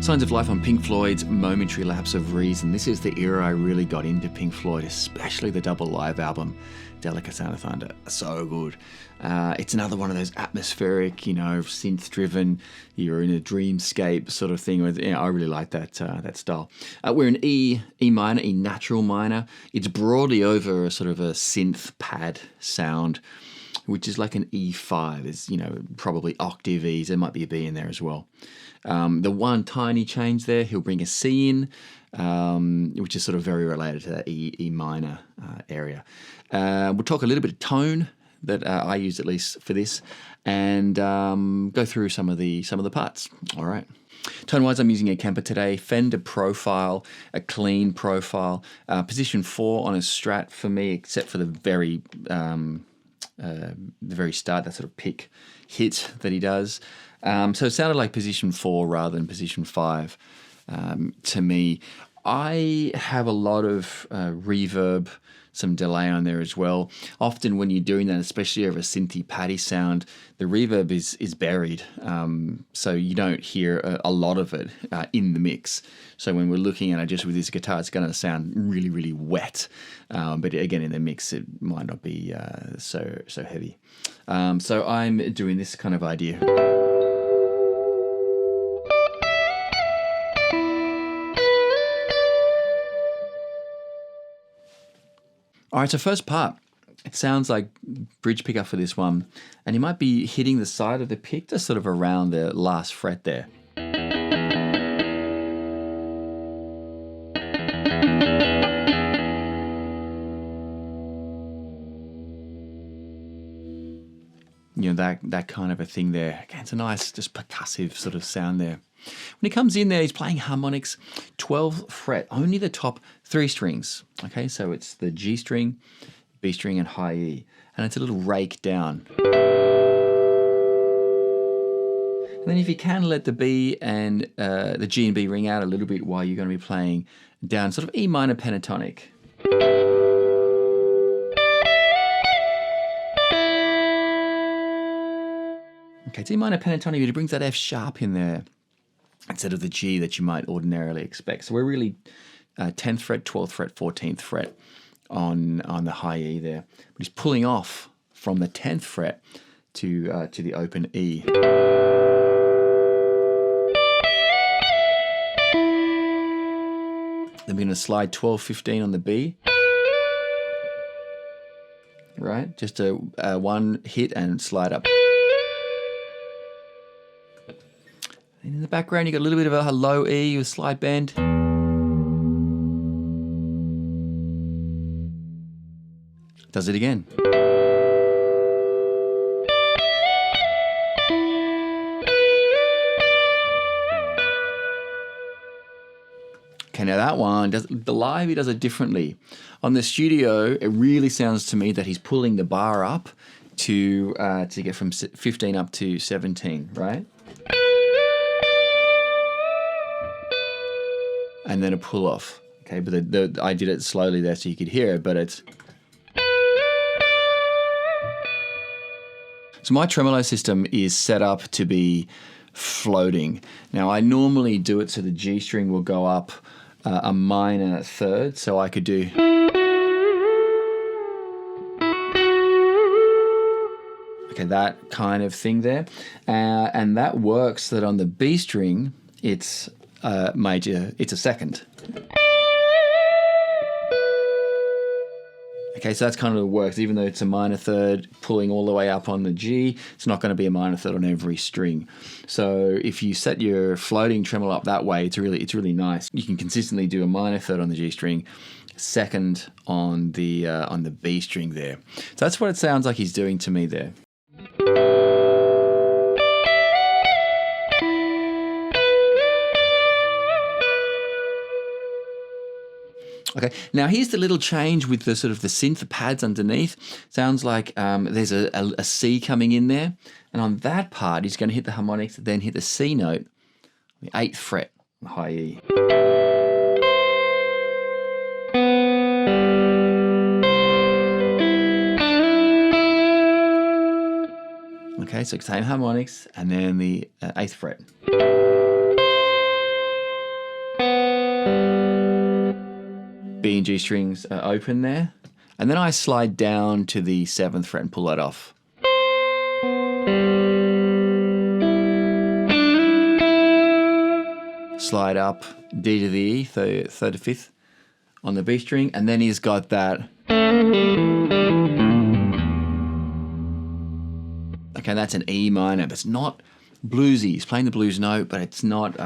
Signs of Life on Pink Floyd's Momentary Lapse of Reason. This is the era I really got into Pink Floyd, especially the double live album, Delicate Sound of Thunder. So good. It's another one of those atmospheric, synth-driven, you're in a dreamscape sort of thing. I really like that style. We're in E minor, E natural minor. It's broadly over a sort of a synth pad sound, which is like an E5. It's, probably octave E's. There might be a B in there as well. The one tiny change there, he'll bring a C in, which is sort of very related to that E minor area. We'll talk a little bit of tone that I use at least for this, and go through some of the parts. All right. Tone-wise, I'm using a Kemper today. Fender profile, a clean profile. Position 4 on a Strat for me, except for the very start, that sort of pick hit that he does. So it sounded like position 4 rather than position 5 to me. I have a lot of reverb, some delay on there as well. Often when you're doing that, especially over a synthy paddy sound, the reverb is buried, so you don't hear a lot of it in the mix. So when we're looking at it just with this guitar, it's going to sound really, really wet. But again, in the mix, it might not be so heavy. So I'm doing this kind of idea. All right, so first part, it sounds like bridge pickup for this one, and you might be hitting the side of the pick just sort of around the last fret there. That kind of a thing there. Again, it's a nice, just percussive sort of sound there. When he comes in there, he's playing harmonics, 12th fret, only the top 3 strings. Okay, so it's the G string, B string, and high E. And it's a little rake down. And then if you can let the B and the G and B ring out a little bit while you're going to be playing down sort of E minor pentatonic. Okay, it's E minor pentatonic, but it brings that F sharp in there instead of the G that you might ordinarily expect. So we're really 10th fret, 12th fret, 14th fret on the high E there. But he's pulling off from the 10th fret to the open E. Then we're going to slide 12, 15 on the B. Right, just a one hit and slide up. And in the background, you got a little bit of a low E with slide bend. Does it again. Okay, now that one, the live, he does it differently. On the studio, it really sounds to me that he's pulling the bar up to get from 15 up to 17, right? And then a pull off. Okay, but I did it slowly there so you could hear it, but it's... So my tremolo system is set up to be floating. Now I normally do it so the G string will go up a minor third, so I could do... Okay, that kind of thing there. And that works so that on the B string, it's major, it's a second. Okay, so that's kind of works. Even though it's a minor third pulling all the way up on the G, it's not going to be a minor third on every string. So if you set your floating tremolo up that way, it's really nice. You can consistently do a minor third on the G string, second on the B string there. So that's what it sounds like he's doing to me there. Okay, now here's the little change with the sort of the synth pads underneath. Sounds like there's a C coming in there, and on that part he's going to hit the harmonics, then hit the C note, the 8th fret, high E. Okay, so same harmonics, and then the 8th fret. B and G strings are open there. And then I slide down to the 7th fret and pull that off. Slide up D to the E, third to 5th on the B string, and then he's got that. Okay, that's an E minor, but it's not bluesy. He's playing the blues note, but it's not, it's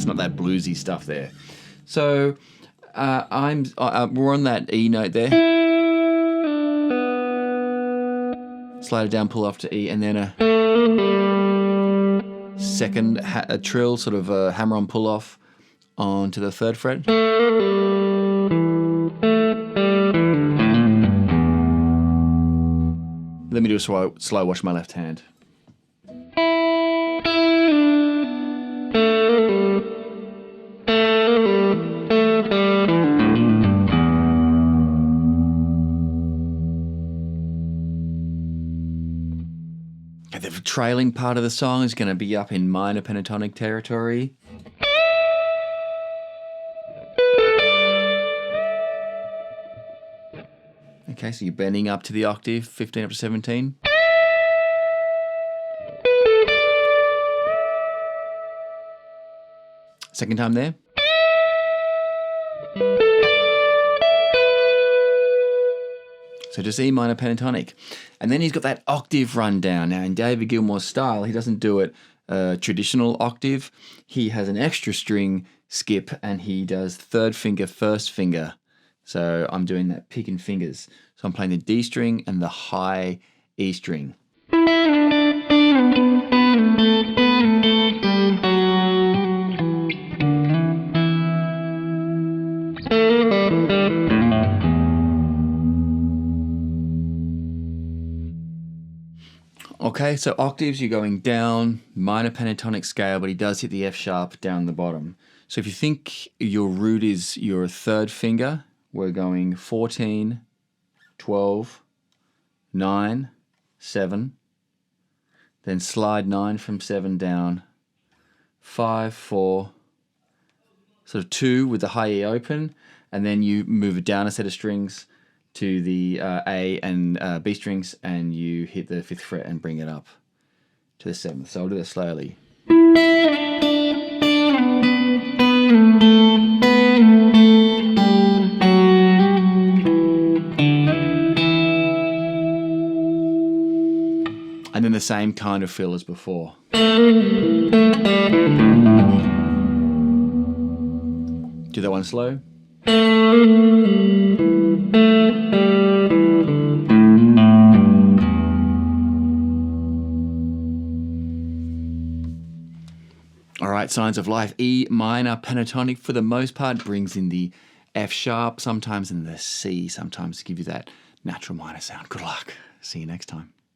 not that bluesy stuff there. So we're on that E note there. Slide it down, pull off to E, and then a second a trill, sort of a hammer-on pull-off onto the 3rd fret. Let me do a slow wash my left hand. The trailing part of the song is going to be up in minor pentatonic territory. Okay, so you're bending up to the octave, 15 up to 17. Second time there. So just E minor pentatonic. And then he's got that octave run down. Now in David Gilmour's style, he doesn't do it traditional octave. He has an extra string skip and he does 3rd finger, 1st finger. So I'm doing that picking fingers. So I'm playing the D string and the high E string. Okay, so octaves, you're going down, minor pentatonic scale, but he does hit the F sharp down the bottom. So if you think your root is your 3rd finger, we're going 14, 12, 9, 7, then slide 9 from 7 down, 5, 4, sort of 2 with the high E open, and then you move it down a set of strings to the A and B strings, and you hit the 5th fret and bring it up to the 7th. So I'll do that slowly. And then the same kind of feel as before. Do that one slow. All right, Signs of Life. E minor pentatonic for the most part, brings in the F sharp, sometimes in the C, sometimes to give you that natural minor sound. Good luck. See you next time.